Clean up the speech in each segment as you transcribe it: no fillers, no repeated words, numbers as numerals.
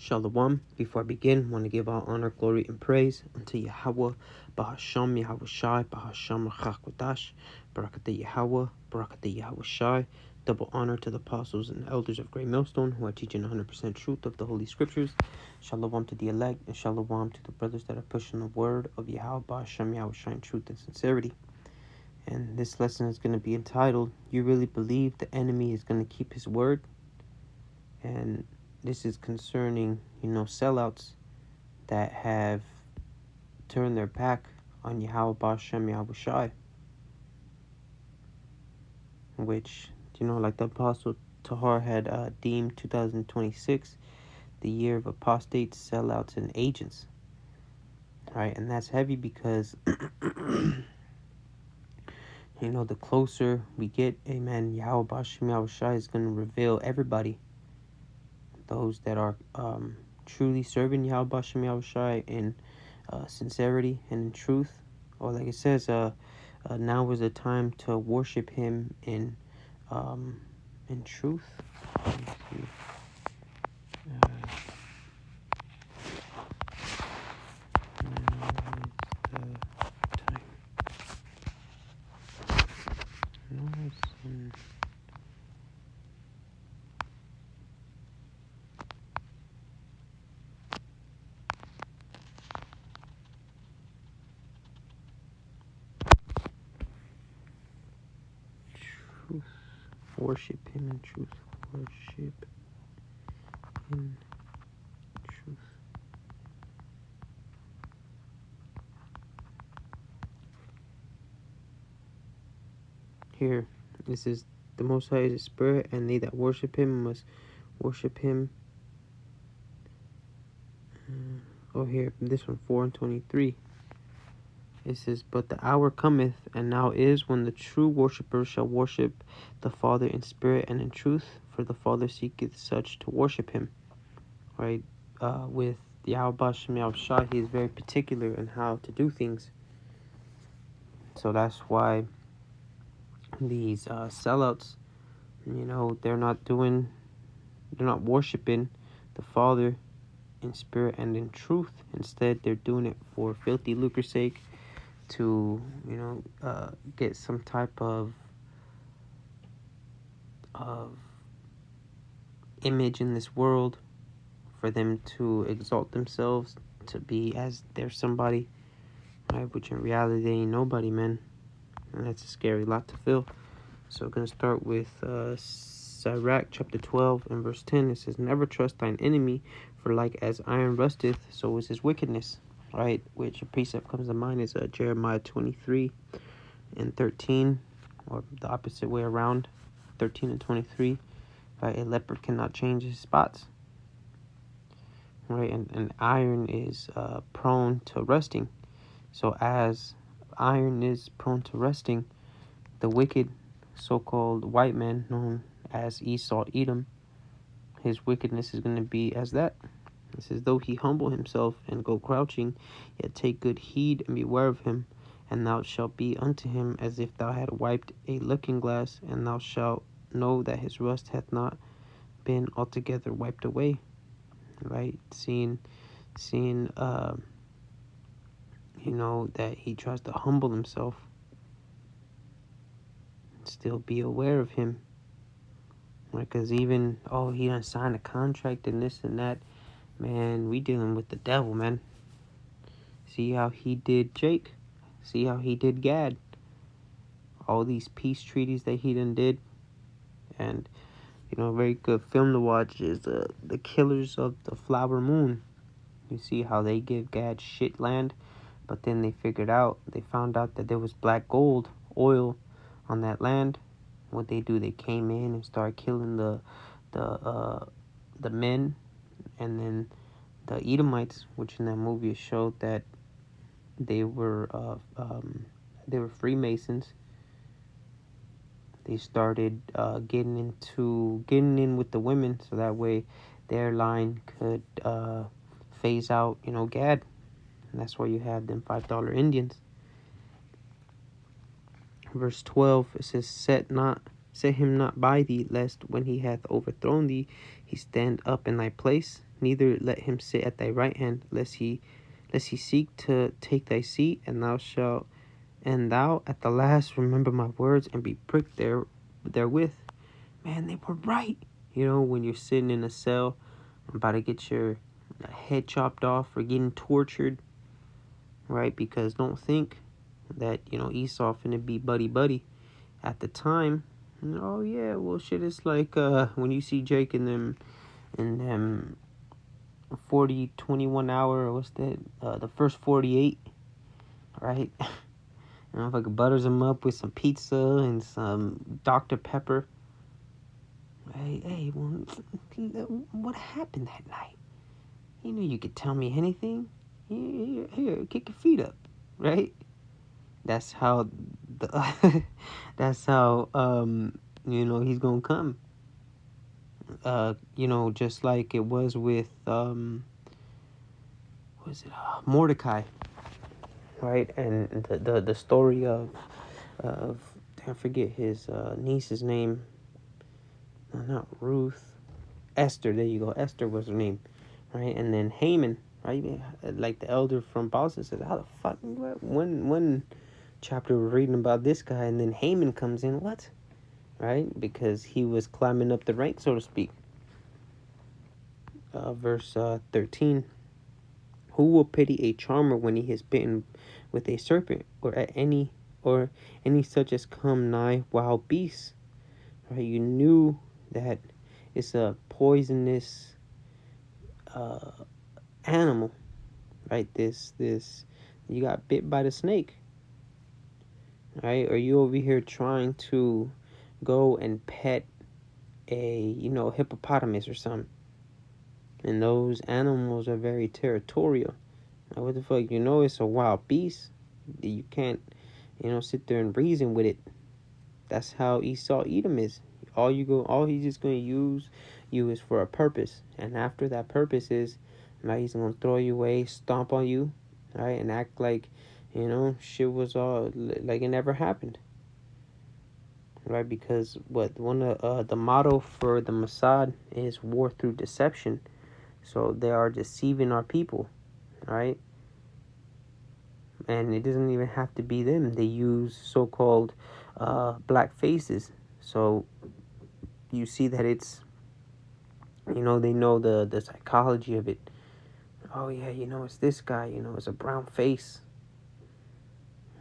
Shalom. Before I begin, I want to give all honor, glory, and praise unto Yahweh, Bahasham Yahweh Shai, Bahasham Rachakodash, Barakatah Yahweh, Barakatah Yahweh Shai. Double honor to the apostles and elders of Great Millstone who are teaching 100% truth of the Holy Scriptures. Shalom to the elect, and shalom to the brothers that are pushing the word of Yahweh, Bahasham Yahweh Shai in truth and sincerity. And this lesson is going to be entitled, You Really Believe the Enemy is going to Keep His Word? And this is concerning, sellouts that have turned their back on Yahweh Bashem Yahweh Shai, which, like the Apostle Tahar had deemed 2026 the year of apostates, sellouts, and agents. All right, and that's heavy because, the closer we get, amen, Yahweh Bashem Yahweh Shai is going to reveal everybody, those that are truly serving Yahweh Bashem Yahweh Shai in sincerity and in truth, or like it says, now is the time to worship Him in truth. Let's see. Truth. Worship Him in truth. Worship in truth. Here, this is the Most High is a spirit, and they that worship Him must worship Him. Here, this one, 4:23. It says, But the hour cometh, and now is, when the true worshippers shall worship the Father in spirit and in truth, for the Father seeketh such to worship Him. Right? With Yahweh Bashem Yahweh Shai, He is very particular in how to do things. So that's why these sellouts, they're not worshiping the Father in spirit and in truth. Instead, they're doing it for filthy lucre's sake, to get some type of image in this world, for them to exalt themselves to be as they're somebody, right? Which in reality they ain't nobody, man. And that's a scary lot to feel. So we're going to start with Sirach chapter 12 and verse 10. It says, Never trust thine enemy, for like as iron rusteth, so is his wickedness. Right? Which a precept comes to mind is Jeremiah 23 and 13, or the opposite way around, 13 and 23. Right? A leopard cannot change his spots. Right? And iron is prone to rusting. So as iron is prone to rusting, the wicked so-called white man known as Esau Edom, his wickedness is going to be as that. It says, Though he humble himself and go crouching, yet take good heed and beware of him, and thou shalt be unto him as if thou had wiped a looking glass, and thou shalt know that his rust hath not been altogether wiped away. Right? Seeing that he tries to humble himself, still be aware of him. Right? Because even, he done signed a contract and this and that. Man, we dealing with the devil, man. See how he did Jake. See how he did Gad. All these peace treaties that he done did. And, a very good film to watch is the Killers of the Flower Moon. You see how they give Gad shit land. But then they found out that there was black gold, oil on that land. What they do, they came in and started killing the men, and then the Edomites, which in that movie showed that they were Freemasons. They started getting in with the women, so that way their line could phase out, Gad. And that's why you have them $5 Indians. Verse 12, it says, Set him not by thee, lest when he hath overthrown thee, he stand up in thy place. neither let him sit at thy right hand, lest he seek to take thy seat, and thou at the last remember my words and be pricked therewith. Man, they were right. You know, when you're sitting in a cell, about to get your head chopped off or getting tortured, right? Because don't think that, Esau finna be buddy at the time. Oh yeah, well shit, it's like when you see Jake in them 40-21 hour, what's that? The first 48, right? If I could butters them up with some pizza and some Dr. Pepper. Hey, what happened that night? You knew you could tell me anything. Here, kick your feet up, right? That's how that's how he's gonna come. Just like it was with Mordecai, right? And the story of I forget his niece's name. No, not Ruth. Esther. There you go. Esther was her name, right? And then Haman, right? Like the elder from Boston says, how the fuck? One chapter we're reading about this guy, and then Haman comes in. What? Right? Because he was climbing up the rank, so to speak. Verse 13. Who will pity a charmer when he is bitten with a serpent, or any such as come nigh wild beasts? Right? You knew that it's a poisonous animal, right? This you got bit by the snake, right? Or you over here trying to go and pet a hippopotamus or something, and those animals are very territorial. Now, what the fuck? It's a wild beast. You can't sit there and reason with it. That's how Esau Edom is. All he's just gonna use you is for a purpose, and after that purpose is, now he's gonna throw you away, stomp on you, right, and act like shit was all like it never happened, right? Because one of the motto for the Mossad is war through deception, so they are deceiving our people, right? And it doesn't even have to be them. They use so-called black faces, so you see that it's they know the psychology of it. Oh yeah, it's this guy, it's a brown face,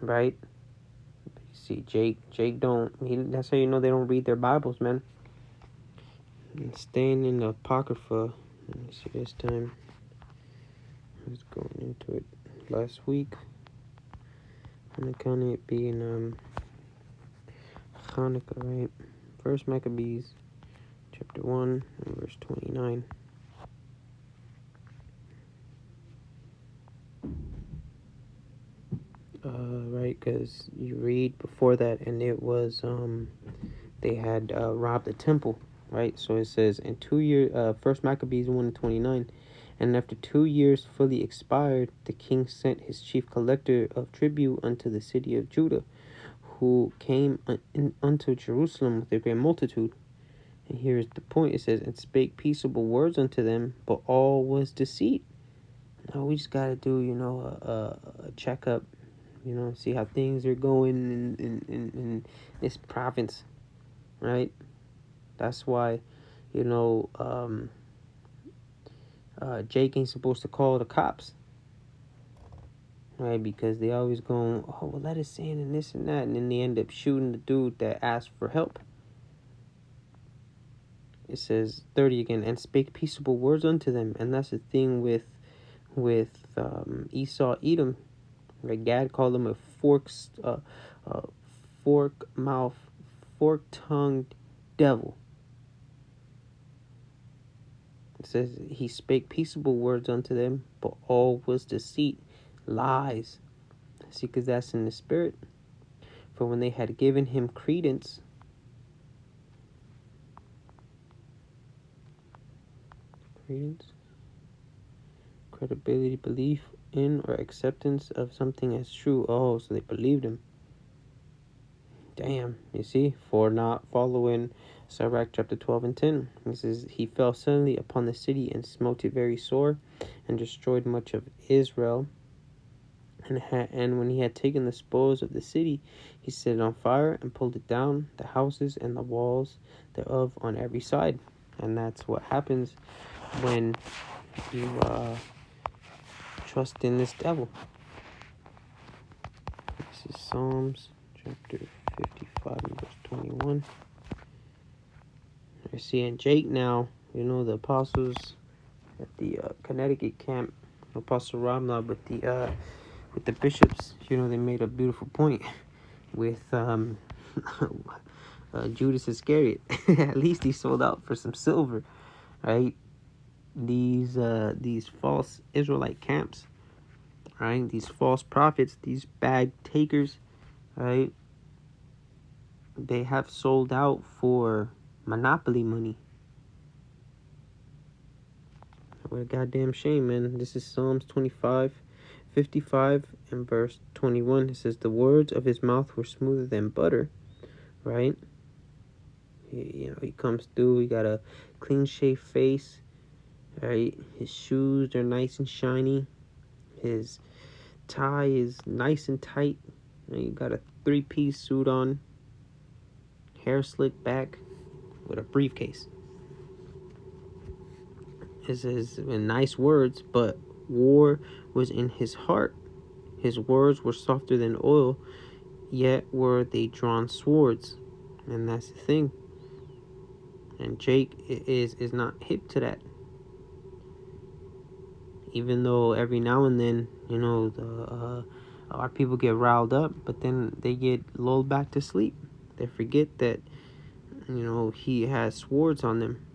right? But you see Jake that's how they don't read their Bibles, man. And staying in the Apocrypha, let me see this time. I was going into it last week. On account of it being Hanukkah, right? First Maccabees chapter 1 and verse 29. Right, because you read before that, and it was they had robbed the temple, right? So it says in 2 years, First Maccabees 1 and 29, and after 2 years fully expired, the king sent his chief collector of tribute unto the city of Judah, who came unto Jerusalem with a great multitude. And here's the point. It says, and spake peaceable words unto them, but all was deceit. Now we just gotta do, a checkup, see how things are going in this province, right? That's why, Jake ain't supposed to call the cops, right? Because they always going, oh, well, let us in and this and that, and then they end up shooting the dude that asked for help. It says 30 again, and spake peaceable words unto them. And that's the thing with Esau Edom, right? Gad called him a fork-mouthed, fork-tongued devil. It says he spake peaceable words unto them, but all was deceit, lies. See, because that's in the spirit. For when they had given him credence, credibility, belief in or acceptance of something as true. Oh, so they believed him. Damn, you see, for not following Sirach chapter 12 and 10. This is, he fell suddenly upon the city and smote it very sore, and destroyed much of Israel. And when he had taken the spoils of the city, he set it on fire and pulled it down, the houses and the walls thereof on every side. And that's what happens when you trust in this devil. This is Psalms chapter 55 and verse 21. I see, and Jake now, the apostles at the Connecticut camp, Apostle Ramla with the bishops, they made a beautiful point with Judas Iscariot. At least he sold out for some silver, right? These false Israelite camps, right? These false prophets, these bag takers, right? They have sold out for monopoly money. What a goddamn shame, man. This is Psalms 55 and verse 21. It says, the words of his mouth were smoother than butter, right? He comes through, he got a clean shaved face, right? His shoes are nice and shiny. His tie is nice and tight. He got a 3-piece suit on, hair slicked back, with a briefcase. This is in nice words, but war was in his heart. His words were softer than oil, yet were they drawn swords. And that's the thing. And Jake is not hip to that. Even though every now and then, our people get riled up, but then they get lulled back to sleep. They forget that, he has swords on them.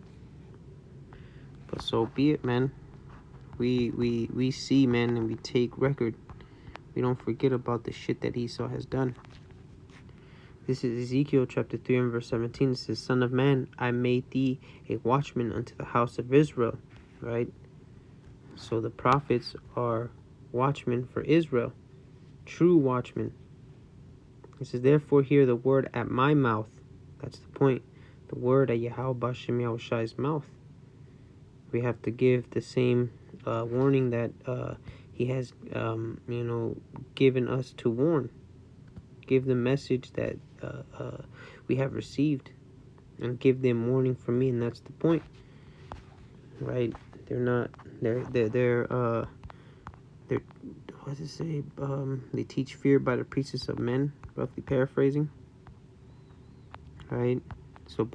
But so be it, man. We see, man, and we take record. We don't forget about the shit that Esau has done. This is Ezekiel chapter 3 and verse 17. It says, Son of man, I made thee a watchman unto the house of Israel. Right? So the prophets are watchmen for Israel. True watchmen. It says, therefore hear the word at my mouth. That's the point. The word at Yahweh Bashem Yahushai's mouth. We have to give the same warning that he has, given us to warn. Give the message that we have received, and give them warning from me, and that's the point, right? They're what does it say? They teach fear by the precepts of men, roughly paraphrasing, right? So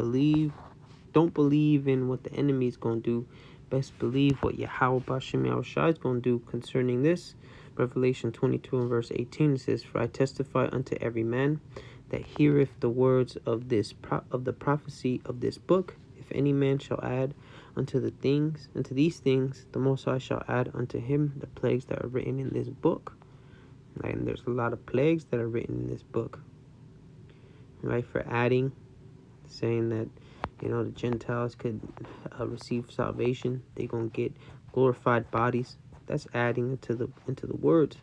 don't believe in what the enemy is going to do. Best believe what Yahweh Bashem Yahushai is going to do concerning this. Revelation 22 and verse 18 says, for I testify unto every man that heareth the words of the prophecy of this book. If any man shall add unto these things, the Most High shall add unto him the plagues that are written in this book. Right? And there's a lot of plagues that are written in this book, right? For adding, saying that the Gentiles could receive salvation. They're gonna get glorified bodies. That's adding into the words.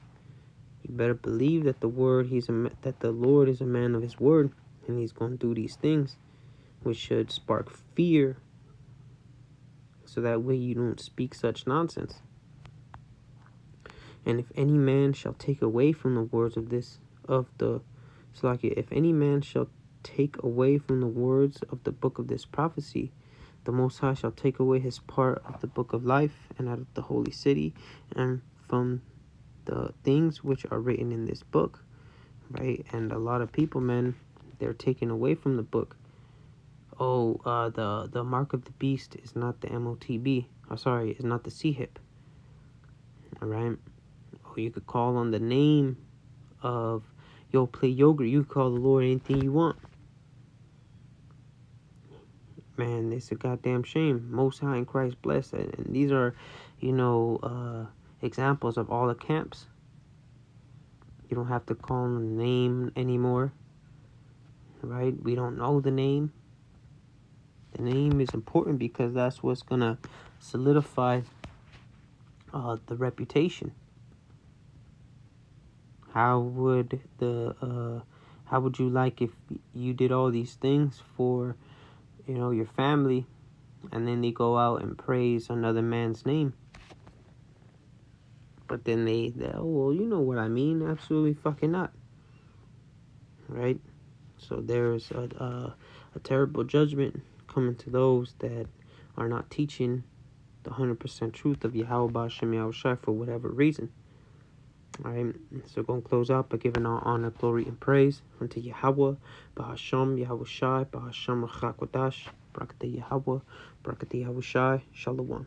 You better believe that the Lord is a man of his word, and he's gonna do these things, which should spark fear, so that way you don't speak such nonsense. And if any man shall take away from the words if any man shall take away from the words of the book of this prophecy, the Most High shall take away his part of the book of life, and out of the holy city, and from the things which are written in this book, right? And a lot of people, man, they're taken away from the book. The mark of the beast is not the MOTB. Is not the CHIP. All right? You could call on the name of play yogurt. You call the Lord anything you want. Man, it's a goddamn shame. Most High in Christ blessed. And these are, examples of all the camps. You don't have to call on the name anymore. Right? We don't know the name. The name is important because that's what's going to solidify the reputation. How would you like if you did all these things for your family, and then they go out and praise another man's name. But then oh, well, you know what I mean. Absolutely fucking not. Right? So there's a terrible judgment coming to those that are not teaching the 100% truth of Yahweh B'Hashem Yahushua for whatever reason. Alright, so going to close out by giving all honor, glory, and praise unto Yahweh, B'Hashem, Yahushua, B'Hashem, Rachakodash, Barakatah Yahweh, Barakatah Yahushua, Shalom.